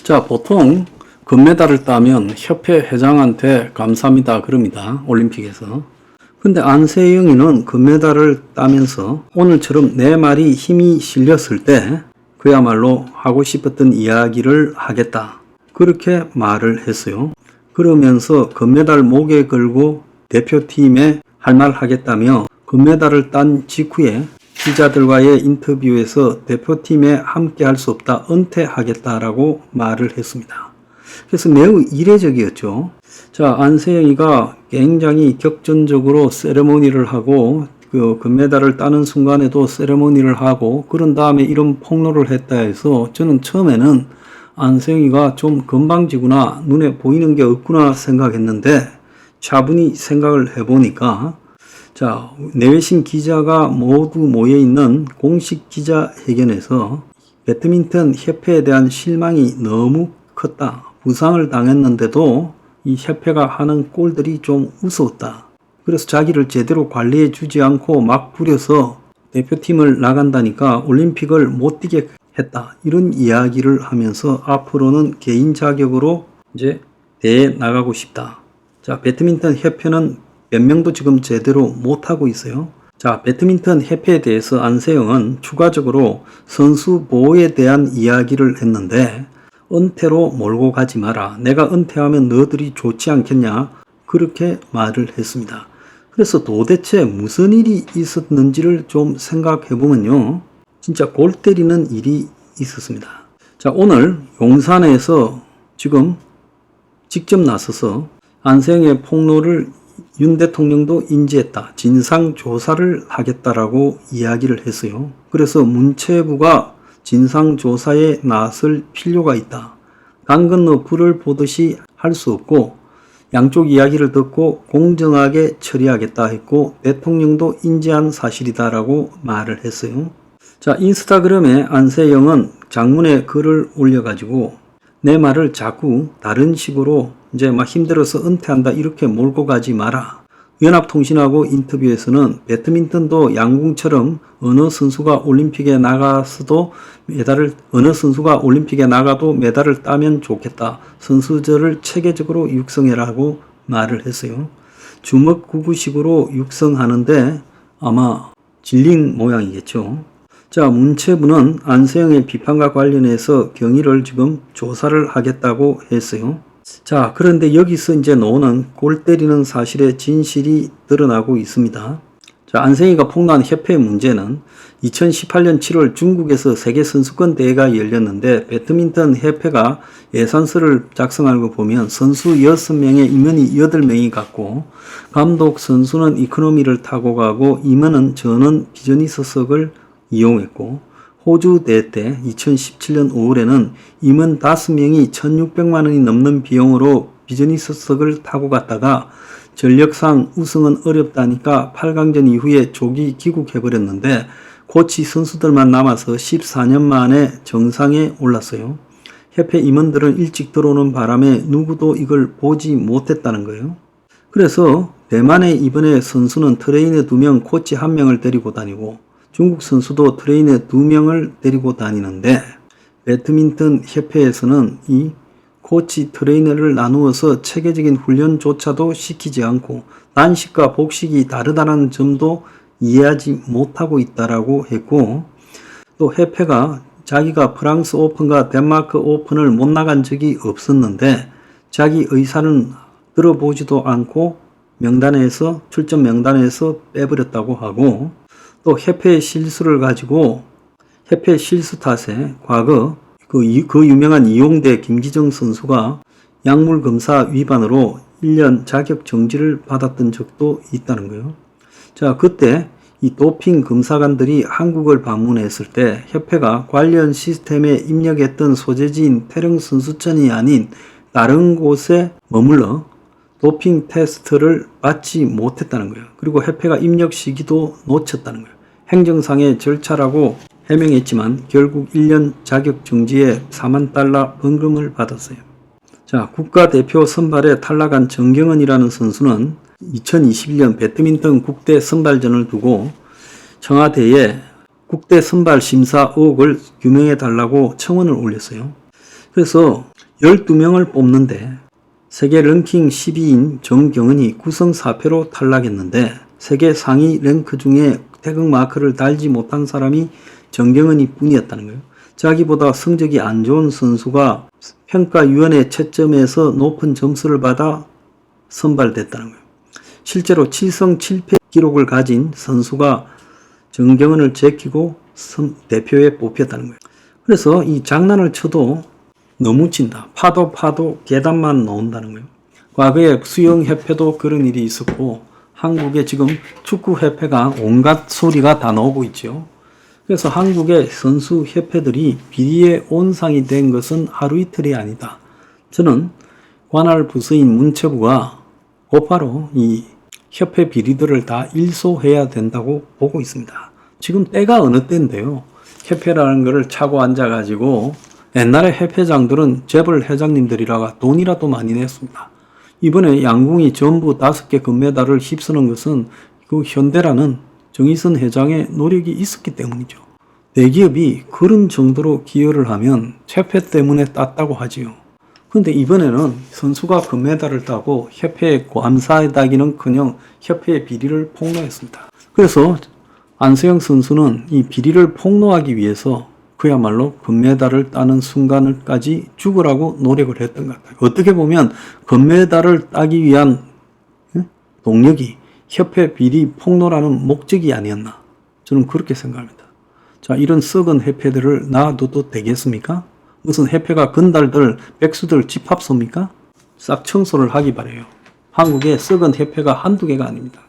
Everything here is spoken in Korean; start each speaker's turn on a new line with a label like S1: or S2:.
S1: 자, 보통 금메달을 따면 협회 회장한테 감사합니다 그럽니다. 올림픽에서. 근데 안세영이는 금메달을 따면서 오늘처럼 내 말이 힘이 실렸을 때 그야말로 하고 싶었던 이야기를 하겠다, 그렇게 말을 했어요. 그러면서 금메달 목에 걸고 대표팀에 할 말 하겠다며 금메달을 딴 직후에 기자들과의 인터뷰에서 대표팀에 함께 할 수 없다, 은퇴하겠다라고 말을 했습니다. 그래서 매우 이례적이었죠. 자, 안세영이가 굉장히 격전적으로 세레모니를 하고 그 금메달을 따는 순간에도 세레모니를 하고 그런 다음에 이런 폭로를 했다 해서 저는 처음에는 안세영이가 좀 건방지구나, 눈에 보이는 게 없구나 생각했는데 차분히 생각을 해보니까 자, 내외신 기자가 모두 모여있는 공식 기자회견에서 배드민턴 협회에 대한 실망이 너무 컸다. 부상을 당했는데도 이 협회가 하는 꼴들이 좀 우스웠다. 그래서 자기를 제대로 관리해 주지 않고 막 부려서 대표팀을 나간다니까 올림픽을 못 뛰게 했다, 이런 이야기를 하면서 앞으로는 개인 자격으로 이제 대회에 나가고 싶다. 자, 배드민턴 협회는 변명도 지금 제대로 못하고 있어요. 자, 배드민턴 협회에 대해서 안세영은 추가적으로 선수 보호에 대한 이야기를 했는데 은퇴로 몰고 가지 마라, 내가 은퇴하면 너희들이 좋지 않겠냐, 그렇게 말을 했습니다. 그래서 도대체 무슨 일이 있었는지를 좀 생각해 보면요, 진짜 골 때리는 일이 있었습니다. 자, 오늘 용산에서 지금 직접 나서서 안세영의 폭로를 윤 대통령도 인지했다, 진상조사를 하겠다라고 이야기를 했어요. 그래서 문체부가 진상조사에 나설 필요가 있다. 강 건너 불을 보듯이 할 수 없고 양쪽 이야기를 듣고 공정하게 처리하겠다 했고 대통령도 인지한 사실이다라고 말을 했어요. 자, 인스타그램에 안세영은 장문의 글을 올려가지고 내 말을 자꾸 다른 식으로 이제 막 힘들어서 은퇴한다 이렇게 몰고 가지 마라. 연합통신하고 인터뷰에서는 배드민턴도 양궁처럼 어느 선수가 올림픽에 나가도 메달을 따면 좋겠다. 선수들을 체계적으로 육성해라고 말을 했어요. 주먹구구식으로 육성하는데 아마 질린 모양이겠죠. 자, 문체부는 안세영의 비판과 관련해서 경위를 지금 조사를 하겠다고 했어요. 자, 그런데 여기서 이제 나오는 골 때리는 사실의 진실이 드러나고 있습니다. 자, 안세영이가 폭로한 협회 문제는 2018년 7월 중국에서 세계선수권 대회가 열렸는데 배드민턴 협회가 예산서를 작성하는 거 보면 선수 6명의 임원이 8명이 갔고 감독 선수는 이코노미를 타고 가고 임원은 저는 비즈니스석을 이용했고 호주 대회 때 2017년 5월에는 임원 5명이 1,600만 원이 넘는 비용으로 비즈니스석을 타고 갔다가 전력상 우승은 어렵다니까 8강전 이후에 조기 귀국해버렸는데 코치 선수들만 남아서 14년 만에 정상에 올랐어요. 협회 임원들은 일찍 들어오는 바람에 누구도 이걸 보지 못했다는 거예요. 그래서 대만의 이번에 선수는 트레이너 2명, 코치 1명을 데리고 다니고 중국 선수도 트레이너 2명을 데리고 다니는데 배드민턴 협회에서는 이 코치 트레이너를 나누어서 체계적인 훈련조차도 시키지 않고 단식과 복식이 다르다는 점도 이해하지 못하고 있다라고 했고 또 협회가 자기가 프랑스 오픈과 덴마크 오픈을 못 나간 적이 없었는데 자기 의사는 들어보지도 않고 출전 명단에서 빼버렸다고 하고 또 협회의 실수를 가지고 협회 실수 탓에 과거 그 유명한 이용대 김기정 선수가 약물 검사 위반으로 1년 자격 정지를 받았던 적도 있다는 거예요. 자, 그때 이 도핑 검사관들이 한국을 방문했을 때 협회가 관련 시스템에 입력했던 소재지인 태릉 선수촌이 아닌 다른 곳에 머물러 도핑 테스트를 받지 못했다는 거예요. 그리고 협회가 입력 시기도 놓쳤다는 거예요. 행정상의 절차라고 해명했지만 결국 1년 자격 정지에 4만 달러 벌금을 받았어요. 자, 국가대표 선발에 탈락한 정경은이라는 선수는 2021년 배드민턴 국대 선발전을 두고 청와대에 국대 선발 심사 의혹을 규명해 달라고 청원을 올렸어요. 그래서 12명을 뽑는데 세계 랭킹 12인 정경은이 구성 4패로 탈락했는데 세계 상위 랭크 중에 태극 마크를 달지 못한 사람이 정경은이 뿐이었다는 거예요. 자기보다 성적이 안 좋은 선수가 평가위원회 채점에서 높은 점수를 받아 선발됐다는 거예요. 실제로 7승 7패 기록을 가진 선수가 정경은을 제끼고 대표에 뽑혔다는 거예요. 그래서 이 장난을 쳐도 너무 친다. 파도 계단만 나온다는 거예요. 과거에 수영협회도 그런 일이 있었고 한국에 지금 축구협회가 온갖 소리가 다 나오고 있죠. 그래서 한국의 선수협회들이 비리의 온상이 된 것은 하루 이틀이 아니다. 저는 관할 부서인 문체부가 곧바로 이 협회 비리들을 다 일소해야 된다고 보고 있습니다. 지금 때가 어느 때인데요. 협회라는 것을 차고 앉아가지고 옛날에 협회장들은 재벌 회장님들이라가 돈이라도 많이 냈습니다. 이번에 양궁이 전부 5개 금메달을 휩쓰는 것은 그 현대라는 정의선 회장의 노력이 있었기 때문이죠. 대기업이 그런 정도로 기여를 하면 협회 때문에 땄다고 하지요. 근데 이번에는 선수가 금메달을 따고 협회에 감사하다기는커녕 협회의 비리를 폭로했습니다. 그래서 안세영 선수는 이 비리를 폭로하기 위해서 그야말로 금메달을 따는 순간을까지 죽으라고 노력을 했던 것 같아요. 어떻게 보면 금메달을 따기 위한 동력이 협회 비리 폭로라는 목적이 아니었나. 저는 그렇게 생각합니다. 자, 이런 썩은 협회들을 놔둬도 되겠습니까? 무슨 협회가 건달들, 백수들 집합소입니까? 싹 청소를 하기 바래요. 한국에 썩은 협회가 한두 개가 아닙니다.